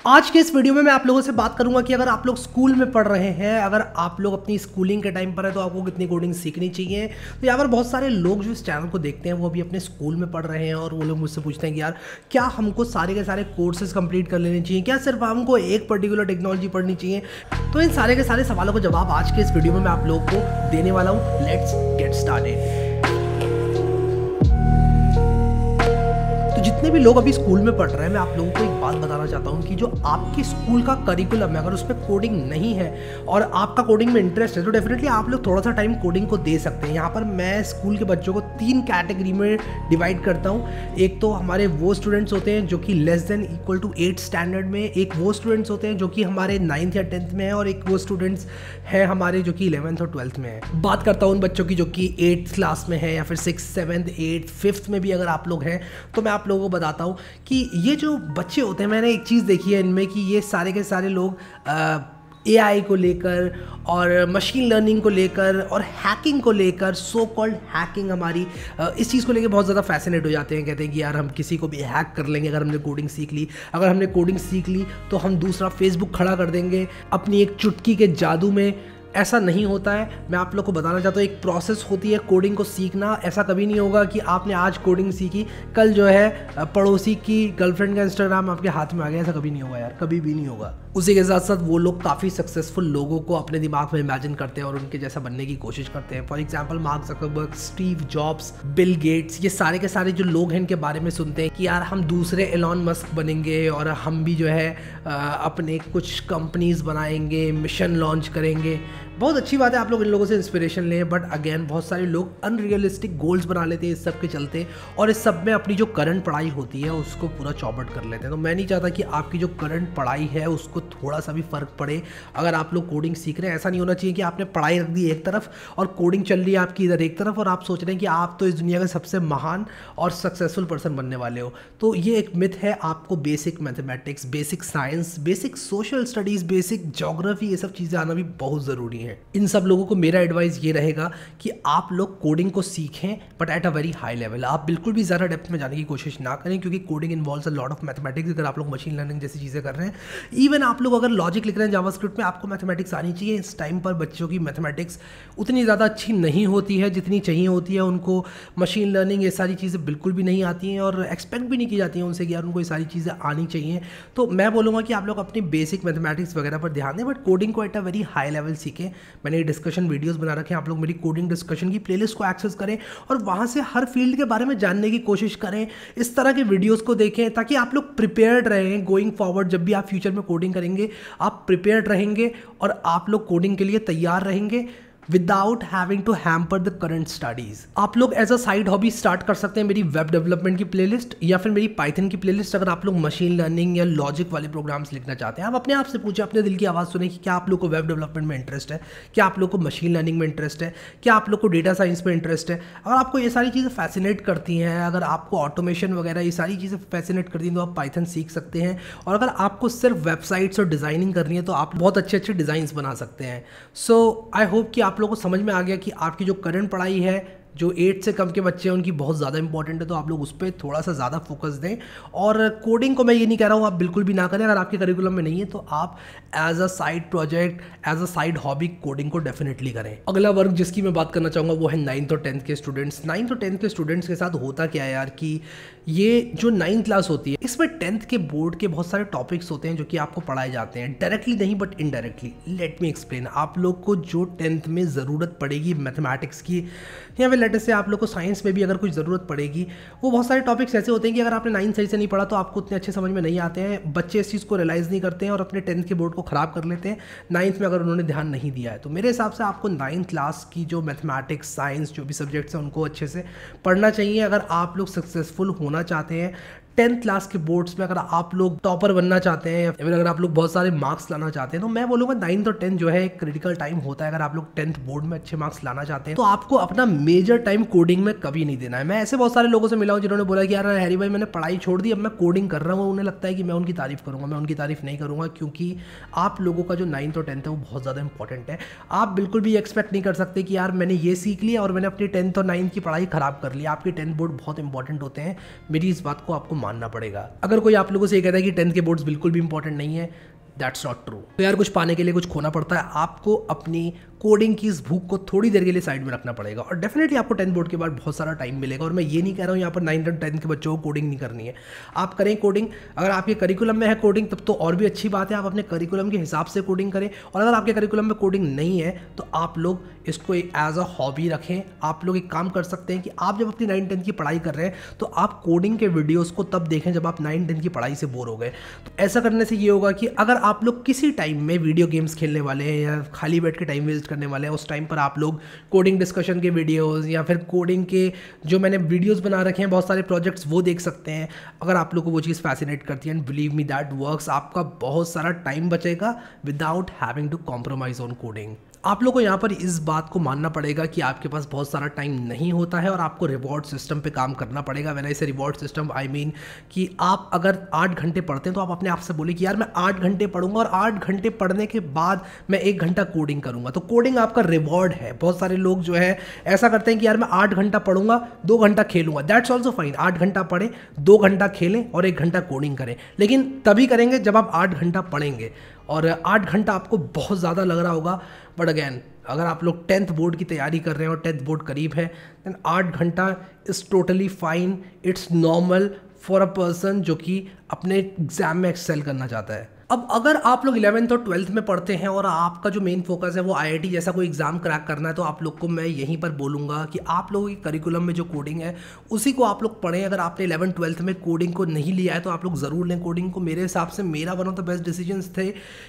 आज के इस वीडियो में मैं आप लोगों से बात करूंगा कि अगर आप लोग स्कूल में पढ़ रहे हैं, अगर आप लोग अपनी स्कूलिंग के टाइम पर है तो आपको कितनी कोडिंग सीखनी चाहिए। तो यहाँ पर बहुत सारे लोग जो इस चैनल को देखते हैं वो अभी अपने स्कूल में पढ़ रहे हैं और वो लोग मुझसे पूछते हैं कि यार क्या हमको सारे के सारे कोर्सेज कंप्लीट कर लेने चाहिए, क्या सिर्फ हमको एक पर्टिकुलर टेक्नोलॉजी पढ़नी चाहिए। तो इन सारे के सारे सवालों का जवाब आज के इस वीडियो में मैं आप लोगों को देने वाला हूँ। Let's get started. जितने भी लोग अभी स्कूल में पढ़ रहे हैं, मैं आप लोगों को एक बात बताना चाहता हूं कि जो आपके स्कूल का करिकुलम है, अगर उसमें कोडिंग नहीं है और आपका कोडिंग में इंटरेस्ट है तो डेफिनेटली आप लोग थोड़ा सा टाइम कोडिंग को दे सकते हैं। यहाँ पर मैं स्कूल के बच्चों को 3 कैटेगरी में डिवाइड करता हूँ। एक तो हमारे वो स्टूडेंट्स होते हैं जो कि less than equal to 8 standard में, एक वो स्टूडेंट्स होते हैं जो कि हमारे 9th या 10th में है, और एक वो स्टूडेंट्स हैं हमारे जो कि 11th और 12th में है। बात करता हूँ उन बच्चों की जो कि 8th क्लास में है या फिर 6th 7th 8th 5th में भी अगर आप लोग हैं तो मैं आप लोगों को बताता हूँ कि ये जो बच्चे होते हैं, मैंने एक चीज़ देखी है इनमें कि ये सारे के सारे लोग AI को लेकर और मशीन लर्निंग को लेकर और हैकिंग को लेकर, सो कॉल्ड हैकिंग हमारी इस चीज़ को लेकर बहुत ज़्यादा फैसिनेट हो जाते हैं। कहते हैं कि यार हम किसी को भी हैक कर लेंगे अगर हमने कोडिंग सीख ली। अगर हमने कोडिंग सीख ली तो हम दूसरा फेसबुक खड़ा कर देंगे अपनी एक चुटकी के जादू में। ऐसा नहीं होता है। मैं आप लोग को बताना चाहता हूँ एक प्रोसेस होती है कोडिंग को सीखना। ऐसा कभी नहीं होगा कि आपने आज कोडिंग सीखी, कल जो है पड़ोसी की गर्लफ्रेंड का इंस्टाग्राम आपके हाथ में आ गया। ऐसा कभी नहीं होगा यार, कभी भी नहीं होगा। उसी के साथ साथ वो लोग काफ़ी सक्सेसफुल लोगों को अपने दिमाग में इमेजिन करते हैं और उनके जैसा बनने की कोशिश करते हैं। For example mark Zuckerberg, Steve jobs, Bill Gates, ये सारे के सारे जो लोग हैं इनके बारे में सुनते हैं कि यार हम दूसरे एलॉन मस्क बनेंगे और हम भी जो है अपने कुछ कंपनीज बनाएंगे, मिशन लॉन्च करेंगे। बहुत अच्छी बात है, आप लोग इन लोगों से इंस्पिरेशन लें, बट अगेन बहुत सारे लोग अनरियलिस्टिक गोल्स बना लेते हैं इस सब के चलते और इस सब में अपनी जो करंट पढ़ाई होती है उसको पूरा चौपट कर लेते हैं। तो मैं नहीं चाहता कि आपकी जो करंट पढ़ाई है उसको थोड़ा सा भी फ़र्क पड़े। अगर आप लोग कोडिंग सीख रहे हैं, ऐसा नहीं होना चाहिए कि आपने पढ़ाई रख दी एक तरफ और कोडिंग चल रही है आपकी इधर एक तरफ और आप सोच रहे हैं कि आप तो इस दुनिया के सबसे महान और सक्सेसफुल पर्सन बनने वाले हो। तो ये एक मिथ है। आपको basic mathematics, basic science, basic social studies, basic geography, ये सब चीज़ें आना भी बहुत ज़रूरी है। इन सब लोगों को मेरा एडवाइस ये रहेगा कि आप लोग कोडिंग को सीखें but at a very high level. आप बिल्कुल भी ज़्यादा डेप्थ में जाने की कोशिश ना करें क्योंकि coding involves a lot of mathematics. अगर आप लोग मशीन लर्निंग जैसी चीज़ें कर रहे हैं, इवन आप लोग अगर लॉजिक लिख रहे हैं जावास्क्रिप्ट में, आपको मैथमेटिक्स आनी चाहिए। इस टाइम पर बच्चों की मैथमेटिक्स उतनी ज़्यादा अच्छी नहीं होती है जितनी चाहिए होती है उनको। मशीन लर्निंग ये सारी चीज़ें बिल्कुल भी नहीं आती हैं और एक्सपेक्ट भी नहीं की जाती हैं उनसे कि यार उनको ये सारी चीज़ें आनी चाहिए। तो मैं बोलूँगा कि आप लोग अपनी बेसिक मैथमेटिक्स वगैरह पर ध्यान दें बट कोडिंग को at a very high level सीखें। मैंने डिस्कशन वीडियोस बना रखे हैं, आप लोग मेरी कोडिंग डिस्कशन की प्लेलिस्ट को एक्सेस करें और वहां से हर फील्ड के बारे में जानने की कोशिश करें। इस तरह के वीडियोस को देखें ताकि आप लोग प्रिपेयर्ड रहें गोइंग फॉरवर्ड। जब भी आप फ्यूचर में कोडिंग करेंगे आप प्रिपेयर्ड रहेंगे और आप लोग कोडिंग के लिए तैयार रहेंगे without having to hamper the current studies. आप लोग as a side hobby start कर सकते हैं मेरी वेब डेवलपमेंट की प्लेलिस्ट या फिर मेरी पाइथन की प्लेलिस्ट। अगर आप लोग मशीन लर्निंग या लॉजिक वाले प्रोग्राम्स लिखना चाहते हैं, आप अपने आप से पूछे, अपने दिल की आवाज़ सुने कि क्या आप लोग को वेब डेवलपमेंट में इंटरेस्ट है, क्या आप लोग को मशीन लर्निंग में इंटरेस्ट है, क्या आप लोग को डेटा साइंस में इंटरेस्ट है। अगर आपको ये सारी चीज़ें फैसिनेट करती हैं, अगर आपको ऑटोमेशन वगैरह ये सारी चीज़ें फैसिनेट करती हैं तो आप पाइथन सीख सकते हैं। और अगर आपको सिर्फ वेबसाइट्स और डिज़ाइनिंग करनी है तो आप बहुत अच्छे अच्छे डिज़ाइंस बना सकते हैं। सो आई होप कि आप लोगों को समझ में आ गया कि आपकी जो करंट पढ़ाई है, जो 8 से कम के बच्चे हैं उनकी बहुत ज़्यादा इंपॉर्टेंट है, तो आप लोग उस पर थोड़ा सा ज़्यादा फोकस दें। और कोडिंग को मैं ये नहीं कह रहा हूँ आप बिल्कुल भी ना करें। अगर आपके करिकुलम में नहीं है तो आप as a side project, as a side hobby coding को डेफिनेटली करें। अगला वर्ग जिसकी मैं बात करना चाहूँगा वो है 9th और 10th के स्टूडेंट्स। 9th और 10th के स्टूडेंट्स के साथ होता क्या है यार कि ये जो 9th क्लास होती है इसमें 10th के बोर्ड के बहुत सारे टॉपिक्स होते हैं जो कि आपको पढ़ाए जाते हैं, डायरेक्टली नहीं but indirectly. Let me explain. आप लोग को जो 10th में ज़रूरत पड़ेगी मैथमेटिक्स की या फिर लेटर से आप लोग को साइंस में भी अगर कुछ ज़रूरत पड़ेगी, वो बहुत सारे टॉपिक्स ऐसे होते हैं कि अगर आपने 9th सही से नहीं पढ़ा तो आपको उतने अच्छे समझ में नहीं आते हैं। बच्चे इस चीज़ को रियलाइज़ नहीं करते हैं और अपने 10th के बोर्ड को ख़राब कर लेते हैं 9th में अगर उन्होंने ध्यान नहीं दिया है। तो मेरे हिसाब से आपको 9th क्लास की जो मैथमेटिक्स, साइंस, जो भी सब्जेक्ट्स हैं उनको अच्छे से पढ़ना चाहिए अगर आप लोग सक्सेसफुल होना चाहते हैं। 10th क्लास के बोर्ड्स में अगर आप लोग टॉपर बनना चाहते हैं या फिर अगर आप लोग बहुत सारे मार्क्स लाना चाहते हैं तो मैं बोलूँगा 9th और 10th जो है एक क्रिटिकल टाइम होता है। अगर आप लोग 10th बोर्ड में अच्छे मार्क्स लाना चाहते हैं तो आपको अपना मेजर टाइम कोडिंग में कभी नहीं देना है। मैं ऐसे बहुत सारे लोगों से मिला हूँ जिन्होंने बोला कि यार हैरी भाई मैंने पढ़ाई छोड़ दी, अब मैं कोडिंग कर रहा हूँ। उन्हें लगता है कि मैं उनकी तारीफ करूँगा, मैं उनकी तारीफ नहीं करूँगा क्योंकि आप लोगों का जो 9th और 10th है वो बहुत ज़्यादा इंपॉर्टेंट है। आप बिल्कुल भी एक्सपेक्ट नहीं कर सकते कि यार मैंने ये सीख लिया और मैंने अपनी 10th और 9th की पढ़ाई ख़राब कर ली। आपके 10th बोर्ड बहुत इंपॉर्टेंट होते हैं, मेरी इस बात को आपको मानना पड़ेगा। अगर कोई आप लोगों से ये कहता है कि 10th के बोर्ड्स बिल्कुल भी इंपॉर्टेंट नहीं है, दैट्स नॉट ट्रू। तो यार कुछ पाने के लिए कुछ खोना पड़ता है, आपको अपनी कोडिंग की इस भूख को थोड़ी देर के लिए साइड में रखना पड़ेगा और डेफिनेटली आपको 10th बोर्ड के बाद बहुत सारा टाइम मिलेगा। और मैं ये नहीं कह रहा हूँ यहाँ पर 9th और 10th के बच्चों को कोडिंग नहीं करनी है, आप करें कोडिंग। अगर आपके करिकुलम में है कोडिंग तब तो और भी अच्छी बात है, आप अपने करिकुलम के हिसाब से कोडिंग करें। और अगर आपके करिकुलम में कोडिंग नहीं है तो आप लोग इसको एज अ हॉबी रखें। आप लोग एक काम कर सकते हैं कि आप जब अपनी 9th 10th की पढ़ाई कर रहे हैं तो आप कोडिंग के वीडियोज़ को तब देखें जब आप 9th 10th की पढ़ाई से बोर हो गए। तो ऐसा करने से ये होगा कि अगर आप लोग किसी टाइम में वीडियो गेम्स खेलने वाले हैं या खाली बैठ के टाइम वेस्ट करने वाले हैं, उस टाइम पर आप लोग कोडिंग डिस्कशन के वीडियोस या फिर कोडिंग के जो मैंने वीडियोस बना रखे हैं बहुत सारे प्रोजेक्ट्स, वो देख सकते हैं। अगर आप लोग को वो चीज़ फैसिनेट करती है, and believe me that works, आपका बहुत सारा टाइम बचेगा without having to compromise on coding. आप लोग को यहाँ पर इस बात को मानना पड़ेगा कि आपके पास बहुत सारा टाइम नहीं होता है और आपको रिवॉर्ड सिस्टम पे काम करना पड़ेगा। व्हेन आई से रिवॉर्ड सिस्टम आई मीन कि आप अगर 8 घंटे पढ़ते हैं तो आप अपने आप से बोले कि यार मैं 8 घंटे पढ़ूंगा और 8 घंटे पढ़ने के बाद मैं 1 घंटा कोडिंग करूंगा। तो कोडिंग आपका रिवॉर्ड है। बहुत सारे लोग जो है ऐसा करते हैं कि यार मैं 8 घंटा पढ़ूंगा 2 घंटा खेलूंगा, दैट्स ऑल्सो फाइन। 8 घंटा पढ़ें, 2 घंटा खेलें और 1 घंटा कोडिंग करें, लेकिन तभी करेंगे जब आप 8 घंटा पढ़ेंगे। और 8 घंटा आपको बहुत ज़्यादा लग रहा होगा, बट अगैन अगर आप लोग 10th बोर्ड की तैयारी कर रहे हैं और 10th बोर्ड करीब है, देन 8 घंटा is totally fine, it's normal for a person जो कि अपने एग्जाम में एक्सेल करना चाहता है। अब अगर आप लोग 11th और 12th में पढ़ते हैं और आपका जो मेन फोकस है वो IIT जैसा कोई एग्जाम क्रैक करना है, तो आप लोग को मैं यहीं पर बोलूँगा कि आप लोगों के करिकुलम में जो कोडिंग है उसी को आप लोग पढ़ें। अगर आपने 11th 12th में कोडिंग को नहीं लिया है तो आप लोग ज़रूर लें कोडिंग को। मेरे हिसाब से मेरा one of the best decisions थे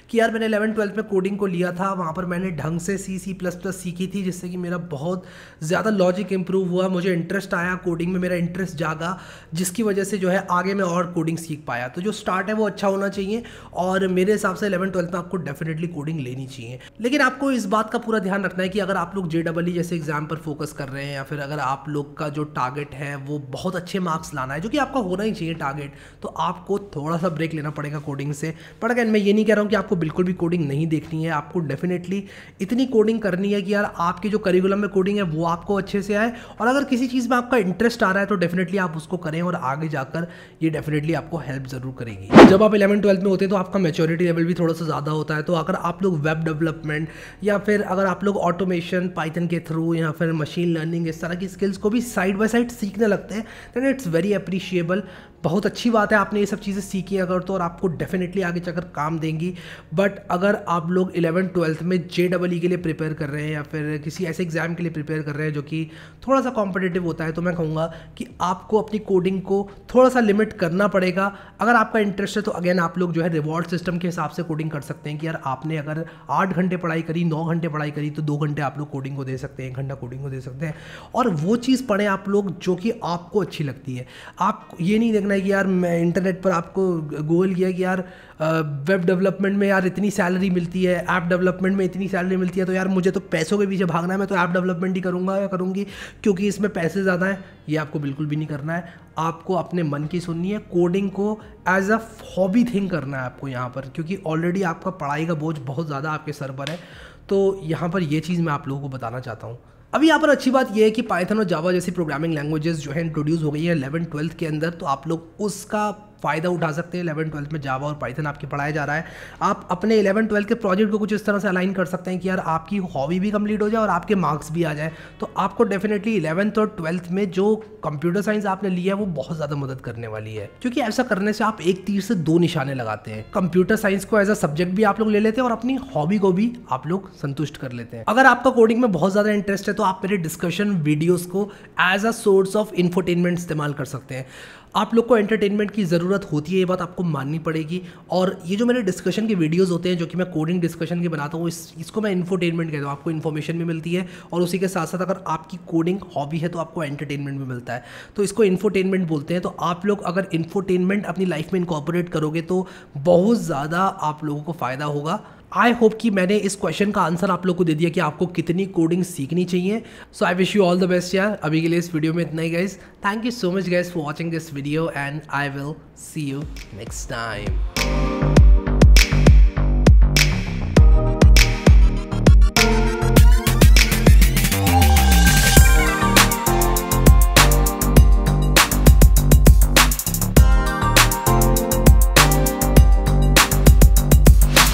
कि यार मैंने 11th 12th में कोडिंग को लिया था। वहाँ पर मैंने ढंग से C++ सीखी थी, जिससे कि मेरा बहुत ज़्यादा लॉजिक इंप्रूव हुआ, मुझे इंटरेस्ट आया कोडिंग में, मेरा इंटरेस्ट जागा, जिसकी वजह से जो है आगे मैं और कोडिंग सीख पाया। तो जो स्टार्ट है वो अच्छा होना चाहिए और मेरे हिसाब से 11th 12th में आपको डेफिनेटली कोडिंग लेनी चाहिए। लेकिन आपको इस बात का पूरा ध्यान रखना है कि अगर आप लोग JEE जैसे एग्जाम पर फोकस कर रहे हैं या फिर अगर आप लोग का जो टारगेट है वो बहुत अच्छे मार्क्स लाना है, जो कि आपका होना ही चाहिए टारगेट, तो आपको थोड़ा सा ब्रेक लेना पड़ेगा कोडिंग से। पर अगेन मैं ये नहीं कह रहा हूँ कि आपको बिल्कुल भी कोडिंग नहीं देखनी है, आपको डेफिनेटली इतनी कोडिंग करनी है कि यार आपके जो करिकुलम में कोडिंग है वो आपको अच्छे से आए। और अगर किसी चीज़ में आपका इंटरेस्ट आ रहा है तो डेफिनेटली आप उसको करें और आगे जाकर ये डेफिनेटली आपको हेल्प ज़रूर करेगी। जब आप 11th 12th में होते हैं तो आपका मैच्योरिटी लेवल भी थोड़ा सा ज़्यादा होता है। तो अगर आप लोग वेब डेवलपमेंट या फिर अगर आप लोग ऑटोमेशन पाइथन के थ्रू या फिर मशीन लर्निंग इस तरह की स्किल्स को भी साइड बाय साइड सीखने लगते हैं, देन इट्स वेरी अप्रिशिएबल। बहुत अच्छी बात है आपने ये सब चीज़ें सीखी अगर तो, और आपको डेफिनेटली आगे चलकर काम देंगी। बट अगर आप लोग 11th 12th में JEE के लिए प्रिपेयर कर रहे हैं या फिर किसी ऐसे एग्जाम के लिए प्रिपेयर कर रहे हैं जो कि थोड़ा सा कॉम्पिटिटिव होता है, तो मैं कहूँगा कि आपको अपनी कोडिंग को थोड़ा सा लिमिट करना पड़ेगा। अगर आपका इंटरेस्ट है तो अगेन आप लोग जो है रिवॉर्ड सिस्टम के हिसाब से कोडिंग कर सकते हैं कि यार आपने अगर 8 घंटे पढ़ाई करी, 9 घंटे पढ़ाई करी, तो 2 घंटे आप लोग कोडिंग को दे सकते हैं, 1 घंटा कोडिंग को दे सकते हैं। और वो चीज़ पढ़ें आप लोग जो कि आपको अच्छी लगती है। आप ये नहीं देखना है कि यार मैं इंटरनेट पर आपको गूगल किया कि यार वेब डेवलपमेंट में यार इतनी सैलरी मिलती है, ऐप डेवलपमेंट में इतनी सैलरी मिलती है, तो यार मुझे तो पैसों के पीछे भागना है, मैं तो ऐप डेवलपमेंट ही करूँगा या करूँगी क्योंकि इसमें पैसे ज़्यादा हैं। ये आपको बिल्कुल भी नहीं करना है। आपको अपने मन की सुननी है, कोडिंग को एज अ हॉबी थिंक करना है आपको यहाँ पर, क्योंकि ऑलरेडी आपका पढ़ाई का बोझ बहुत ज़्यादा आपके सर पर है। तो यहाँ पर ये चीज़ मैं आप लोगों को बताना चाहता हूँ। अभी यहाँ पर अच्छी बात यह है कि पाइथन और जावा जैसी प्रोग्रामिंग लैंग्वेजेस जो है इंट्रोड्यूस हो गई है 11th 12th के अंदर, तो आप लोग उसका फ़ायदा उठा सकते हैं। 11th 12th में जावा और पाइथन आपके पढ़ाया जा रहा है। आप अपने 11th 12th के प्रोजेक्ट को कुछ इस तरह से अलाइन कर सकते हैं कि यार आपकी हॉबी भी कंप्लीट हो जाए और आपके मार्क्स भी आ जाए। तो आपको डेफिनेटली 11th और 12th में जो कंप्यूटर साइंस आपने लिया है वो बहुत ज़्यादा मदद करने वाली है, क्योंकि ऐसा करने से आप एक तीर से 2 निशाने लगाते हैं। कंप्यूटर साइंस को एज अ सब्जेक्ट भी आप लोग ले लेते हैं और अपनी हॉबी को भी आप लोग संतुष्ट कर लेते हैं। अगर आपका कोडिंग में बहुत ज़्यादा इंटरेस्ट है तो आप मेरे डिस्कशन वीडियोज़ को as a source of infotainment इस्तेमाल कर सकते हैं। आप लोग को एंटरटेनमेंट की ज़रूरत होती है, ये बात आपको माननी पड़ेगी। और ये जो मेरे डिस्कशन के वीडियोस होते हैं जो कि मैं कोडिंग डिस्कशन के बनाता हूँ, इसको मैं इन्फोटेनमेंट कहता हूँ। आपको इन्फॉर्मेशन भी मिलती है और उसी के साथ साथ अगर आपकी कोडिंग हॉबी है तो आपको एंटरटेनमेंट भी मिलता है, तो इसको इन्फोटेनमेंट बोलते हैं। तो आप लोग अगर इन्फोटेनमेंट अपनी लाइफ में इनकॉर्पोरेट करोगे तो बहुत ज़्यादा आप लोगों को फ़ायदा होगा। आई होप कि मैंने इस क्वेश्चन का आंसर आप लोग को दे दिया कि आपको कितनी कोडिंग सीखनी चाहिए। So I wish you all the best यार। अभी के लिए इस वीडियो में इतना ही guys. Thank you so much guys for watching this video and I will see you next time.